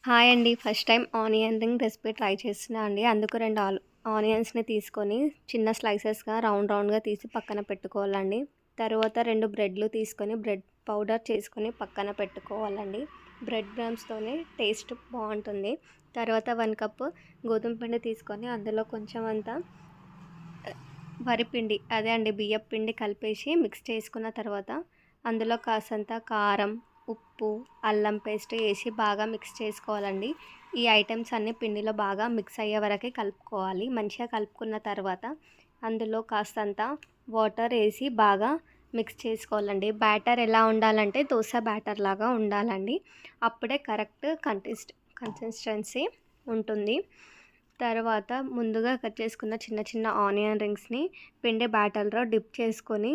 Hi అండి. First time onion ring recipe try చేస్తున్నా అండి. అందుకు 2 ఆనియన్స్‌ని తీసుకొని చిన్న స్లైసెస్‌గా రౌండ్‌గా తీసి పక్కన పెట్టుకోవాలండి. తరువాత 2 బ్రెడ్‌లు తీసుకొని బ్రెడ్ పౌడర్ చేసుకొని పక్కన పెట్టుకోవాలండి. బ్రెడ్ క్రమ్స్‌తోనే టేస్ట్ బావుంటుంది. తర్వాత 1 కప్పు గోధుమ పిండి తీసుకొని అందులో కొంచెం అంతా వరిపిండి అదే అండి బియ్యపు పిండి కలిపేసి మిక్స్ చేసుకున్న తర్వాత అందులో కాసంత కారం, ఉప్పు, అల్లం పేస్ట్ ఏసి బాగా మిక్స్ చేసుకోవాలండి. ఈ ఐటెమ్స్ అన్నీ పిండిలో బాగా మిక్స్ అయ్యే వరకే కలుపుకోవాలి. మంచిగా కలుపుకున్న తర్వాత అందులో కాస్తంత వాటర్ ఏసి బాగా మిక్స్ చేసుకోవాలండి. బ్యాటర్ ఎలా ఉండాలంటే దోస బ్యాటర్ లాగా ఉండాలండి. అప్పుడే కరెక్ట్ కన్సిస్టెన్సీ ఉంటుంది. తర్వాత ముందుగా కట్ చేసుకున్న చిన్న ఆనియన్ రింగ్స్‌ని పిండి బ్యాటర్‌లో డిప్ చేసుకొని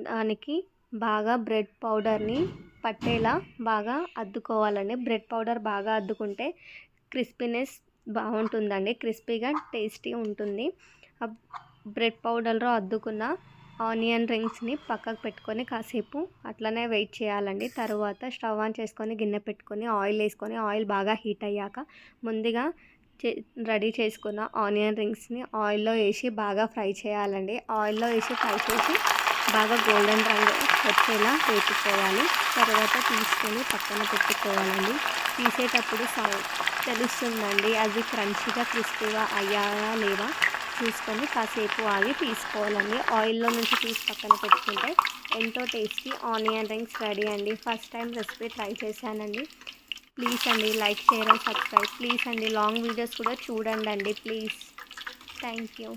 దానికి బాగా బ్రెడ్ పౌడర్‌ని పట్టేలా బాగా అద్దుకోవాలండి. బ్రెడ్ పౌడర్ బాగా అద్దుకుంటే క్రిస్పీనెస్ బావుంటుందండి. క్రిస్పీగా టేస్టీ ఉంటుంది. బ్రెడ్ పౌడర్‌లో అద్దుకున్న ఆనియన్ రింగ్స్‌ని పక్కకు పెట్టుకొని కాసేపు అట్లనే వెయిట్ చేయాలండి. తరువాత స్టవ్ ఆన్ చేసుకొని గిన్నె పెట్టుకొని ఆయిల్ ఏసుకొని ఆయిల్ బాగా హీట్ అయ్యాక ముందుగా రెడీ చేసుకున్న ఆనియన్ రింగ్స్‌ని ఆయిల్‌లో ఏసి బాగా ఫ్రై చేయాలండి. ఆయిల్‌లో ఏసి ఫ్రై చేసి బాగా గోల్డెన్ రంగు వచ్చేలా వేపుకోవాలి. తర్వాత తీసుకొని పక్కన పెట్టుకోవాలండి. తీసేటప్పుడు తెలుస్తుందండి అది క్రంచీగా క్రిస్పీగా అయ్యాయా లేవా చూసుకొని కాసేపు ఆగి తీసుకోవాలండి. ఆయిల్‌లో నుంచి తీసి పక్కన పెట్టుకుంటే ఎంతో టేస్టీ ఆనియన్ రింగ్స్ రెడీ అండి. ఫస్ట్ టైం రెసిపీ ట్రై చేశానండి. ప్లీజ్ అండి like, share and subscribe. Please అండి లాంగ్ వీడియోస్ కూడా చూడండి ప్లీజ్. Thank you.